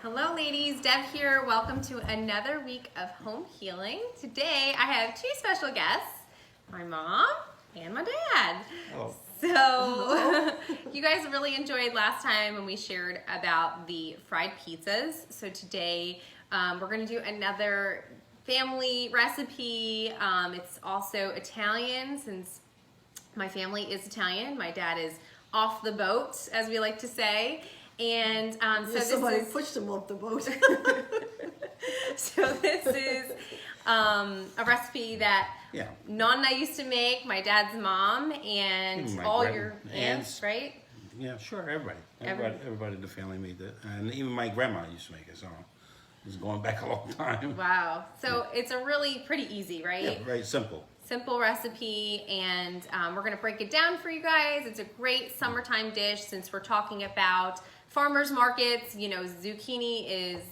Hello ladies, Deb here. Welcome to another week of home healing. Today I have two special guests, my mom and my dad. Hello. So you guys really enjoyed last time when we shared about the fried pizzas. So today we're going to do another family recipe. It's also Italian since my family is Italian. My dad is off the boat, as we like to say. And so somebody this is, pushed him off the boat. so this is a recipe that Yeah. Nonna used to make, my dad's mom, and My all grand- your aunts, right? Yeah, sure, everybody in the family made that. And even my grandma used to make it, so it's going back a long time. Wow. So it's a really pretty easy, right? Yeah, very simple. Simple recipe, and we're gonna break it down for you guys. It's a great summertime dish since we're talking about farmers markets. You know, zucchini is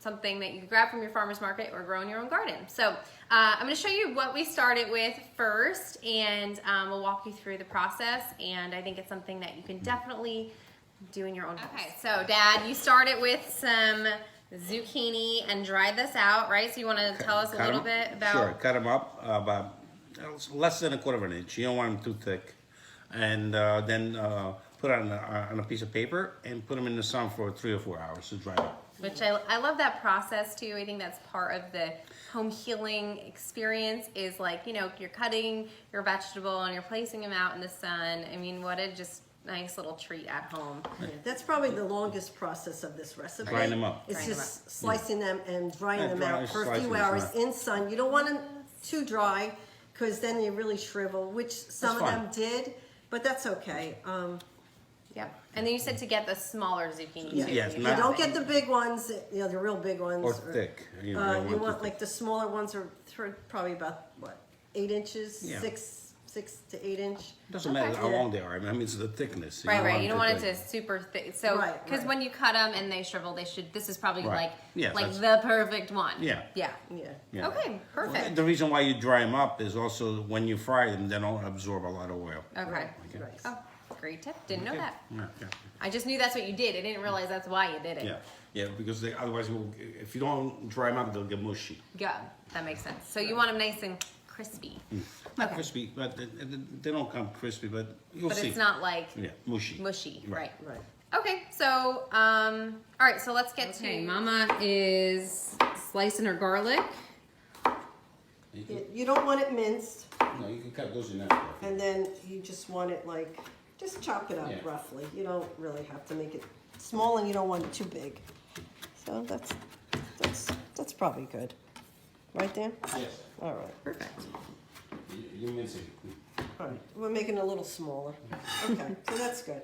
something that you can grab from your farmer's market or grow in your own garden. So I'm gonna show you what we started with first, and we'll walk you through the process, and I think it's something that you can definitely do in your own house. Okay, so Dad, you started with some zucchini and dried this out, right? So you wanna tell us a Cut little 'em- bit about... Sure, cut them up about less than a quarter of an inch. You don't want them too thick. And then put it on a piece of paper and put them in the sun for 3 or 4 hours to dry out. Which I love that process too. I think that's part of the home healing experience is like, you know, you're cutting your vegetable and you're placing them out in the sun. I mean, what a just nice little treat at home. That's probably the longest process of this recipe. Grind them up. It's Grind them just slicing them and drying Yeah, them dry- out for a slicing few is hours not- in sun. You don't want them too dry because then they really shrivel, which some of fine. them did, but that's okay. Yep. And then you said to get the smaller zucchini Yeah. too. Yes, You not- You know, don't get the big ones, you know, the real big ones. Or thick. You know, don't You too want thick. like the smaller ones are probably about, what, 8 inches? Yeah. 6 to 8 inch? Doesn't matter how Yeah. long they are. I mean, it's the thickness. Right, right. them You don't too want it thick. to super thick. So, Right, because right. when you cut them and they shrivel, this is probably Right. like, Yeah, like that's- the perfect one. Yeah. Yeah. Yeah. Yeah. Okay, perfect. The reason why you dry them up is also when you fry them, they don't absorb a lot of oil. Okay. Right. Oh, great tip. Didn't know Okay. that. Yeah, yeah. I just knew that's what you did. I didn't realize that's why you did it. Yeah, yeah, because otherwise, if you don't dry them up, they'll get mushy. Good. That makes sense. So you want them nice and crispy. Not Okay. crispy, but they don't come crispy, but you'll But see. it's not like Yeah, mushy. mushy. Right. Right. Okay, so, all right, so let's get to... Mama is slicing her garlic. You don't want it minced. No, you can cut those in half. And then you just want it like, just chop it up Yeah. roughly. You don't really have to make it small and you don't want it too big. So that's probably good. Right, Dan? Yes, All right. Perfect. you mince it. All right. We're making it a little smaller. Okay, so that's good.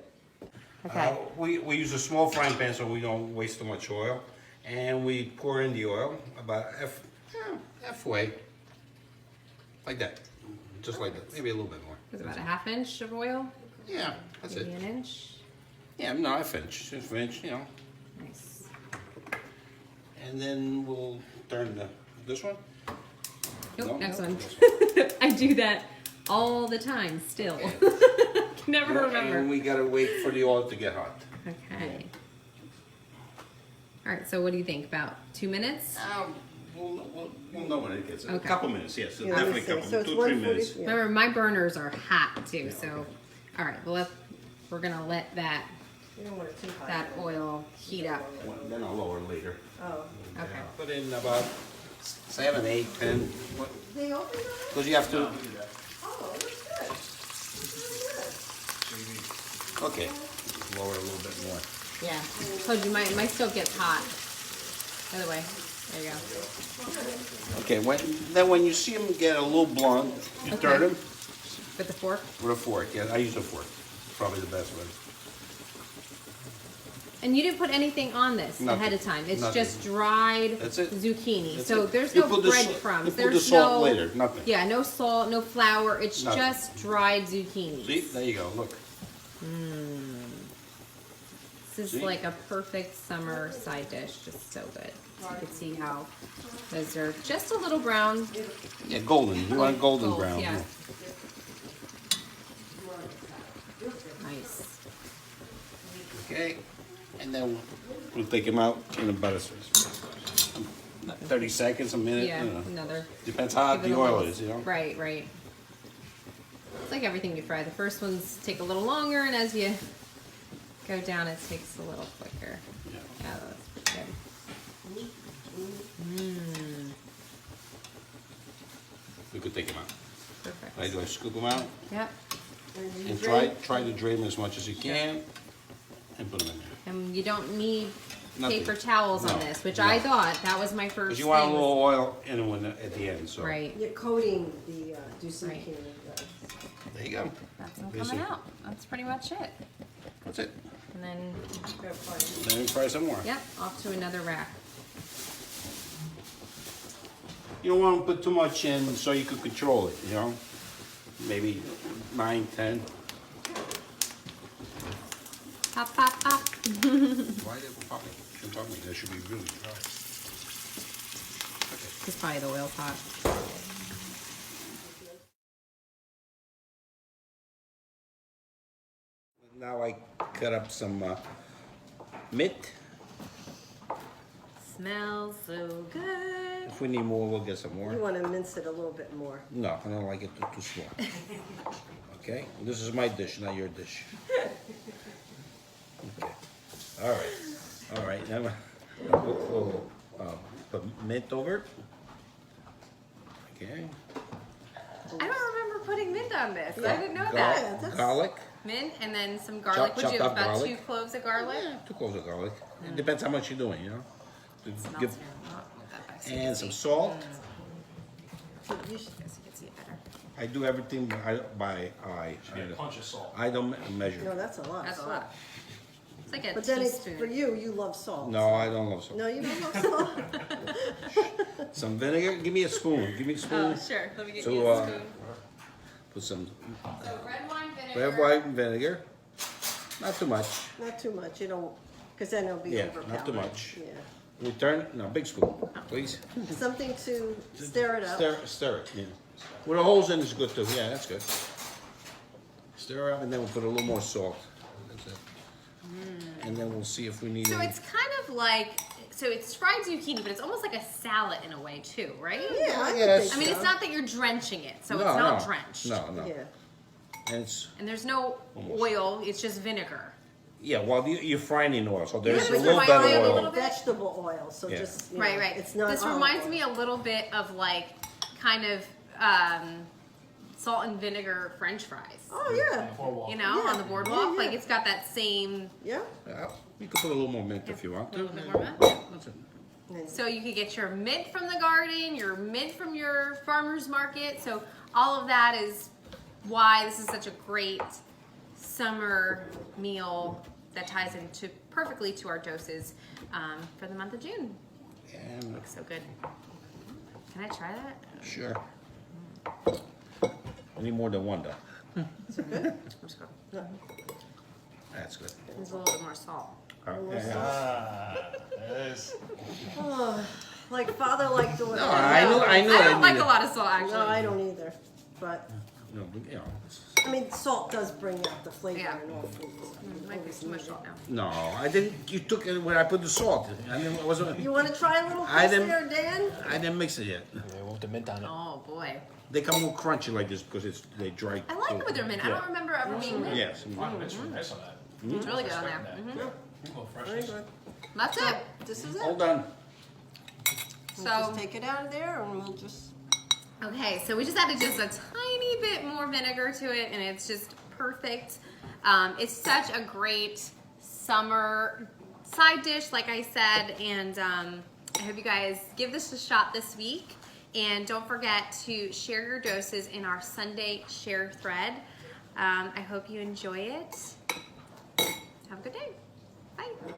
Okay. We use a small frying pan so we don't waste too much oil. And we pour in the oil about halfway. Like that. Just like that. Maybe a little bit more. It's about a half inch of oil, Yeah, that's maybe it. an inch. Yeah, no, half inch, you know. Nice. And then we'll turn this one. Nope, No, next no, one. this one. I do that all the time still. Never And remember. we gotta wait for the oil to get hot. Okay. All right, so what do you think? About 2 minutes? We'll know when it gets. A Okay. couple minutes, yes. Yeah, Definitely let me a see. couple, So it's 2 or 3 140 minutes. yeah. Remember, my burners are hot too, Yeah, so. okay. All right, well, we're gonna let that You don't want it too hot. that oil heat up. Well, then I'll lower it later. Oh. Okay. Put in about 7, 8, 10. They open it? Because you have to. Oh, it looks good. Okay. Lower it a little bit more. Yeah, told you, my stove gets hot. By the way, there you go. Okay. When you see them get a little blonde, you Okay. turn them With the fork? with a fork. Yeah, I use a fork. Probably the best way. And you didn't put anything on this Nothing. ahead of time. It's Nothing. just dried That's it. zucchini. That's so it. there's You no put the salt- breadcrumbs. you put There's the salt no later, nothing. Yeah, no salt, no flour. It's Nothing. just dried zucchini. See, there you go. Look. This is See? like a perfect summer side dish. Just so good. You can see how those are just a little brown. Yeah, golden. You want golden Gold, brown. yeah. Yeah. Nice. Okay. And then We'll take them out in about 30 seconds, a minute. Yeah, You know. another. Depends how hot Give it the a oil little- is, you know. Right, right. It's like everything you fry. The first ones take a little longer, and as you go down, it takes a little quicker. Yeah. Yeah, that's pretty good. We could take them out. Perfect. I do. I scoop them out Yep. and try to drain them as much as you can, and put them in there. And you don't need Nothing. paper towels on No, this, which no. I thought that was my first Because you want a thing. little oil in it at the end, so. Right. You're coating the zucchini. Right. There you go. That's them Basic. coming out. That's pretty much it. That's it. And then, Then we fry some more. yep, off to another rack. You don't want to put too much in so you can control it, you know? Maybe 9, 10. Pop, pop, pop. Why did it pop? Shouldn't pop me. That should be really dry. Okay. It's probably the oil's hot. Now I cut up some mint. Smells so good. If we need more, we'll get some more. You want to mince it a little bit more. No, I don't like it too small. Okay? This is my dish, not your dish. Okay. All right. All right. Now we'll put mint over it. Okay. I don't remember putting mint on this. I didn't know Gar- that. Yeah, that's- Garlic. Mint and then some garlic. Would chopped you up about garlic. 2 cloves of garlic? Yeah, 2 cloves of garlic. It depends how much you're doing, you know. To Smells give- good. Oh, put that back so you can and some see. salt. You should- Guess you can see it better. I do everything by eye. Punch of salt. I don't measure. No, that's a lot. That's a of lot. salt. It's like a But then it's, teaspoon. for you love salt. No, I don't love salt. No, you don't love salt? Some vinegar. Give me a spoon. Give me a spoon. Oh, sure. Let me get So, you a spoon. Put some So red wine vinegar. red wine vinegar. Not too much. Not too much, you don't, because then it'll be Yeah, overpowering. not too much. Yeah. We turn. No, big spoon, please. Something to stir it up. Stir it. Yeah. With the holes in is good too. Yeah, that's good. Stir up, and then we'll put a little more salt. That's it. And then we'll see if we need. So any- it's kind of like, so it's fried zucchini, but it's almost like a salad in a way too, right? Yeah, I Yeah, would that's- think I mean, so. it's not that you're drenching it, so no, it's not no, drenched. No, no. Yeah. And it's And there's no Almost. oil, it's just vinegar. yeah. Well, you're frying in oil, so there's Yeah, a but little you're bit of frying it a oil. little bit. Vegetable oil, so Yeah. just, you Right, know, right. it's not This olive reminds oil. me a little bit of like kind of salt and vinegar French fries. Oh, yeah, Boardwalk. You know, Yeah. on the boardwalk. Yeah, Like yeah. it's got that same. yeah. Yeah, you can put a little more mint if you want A to. little bit more mint. That's it. And So you could get your mint from the garden, your mint from your farmer's market. So all of that is why this is such a great summer meal that ties into perfectly to our doses for the month of June. And Looks so good. Can I try that? sure. I need more than one though. I'm just gonna, That's good. there's a little bit more salt. Oh, like father, like daughter. No, I knew I don't I like needed- a lot of salt actually. No, I don't either. But, No, but, you know, it's- I mean, salt does bring out the flavor Yeah. in all foods. It might be too much salt now. no, I didn't. You took it when I put the salt. I didn't. I wasn't. You want to try a little I piece didn't- there, Dan? I didn't mix it yet. Yeah, we'll have the mint on it. Oh boy. They come more crunchy like this because they dry. I like it with their mint. I don't remember ever being mint. Yes. Mint's really nice on that. It's really good on there. Expecting that. A little Very freshness. good. That's it. This is it. All done. We'll So just take it out of there and we'll just, okay, so we just added just a tiny bit more vinegar to it, and it's just perfect. It's such a great summer side dish, like I said, and I hope you guys give this a shot this week. And don't forget to share your doses in our Sunday share thread. I hope you enjoy it. Have a good day. Bye.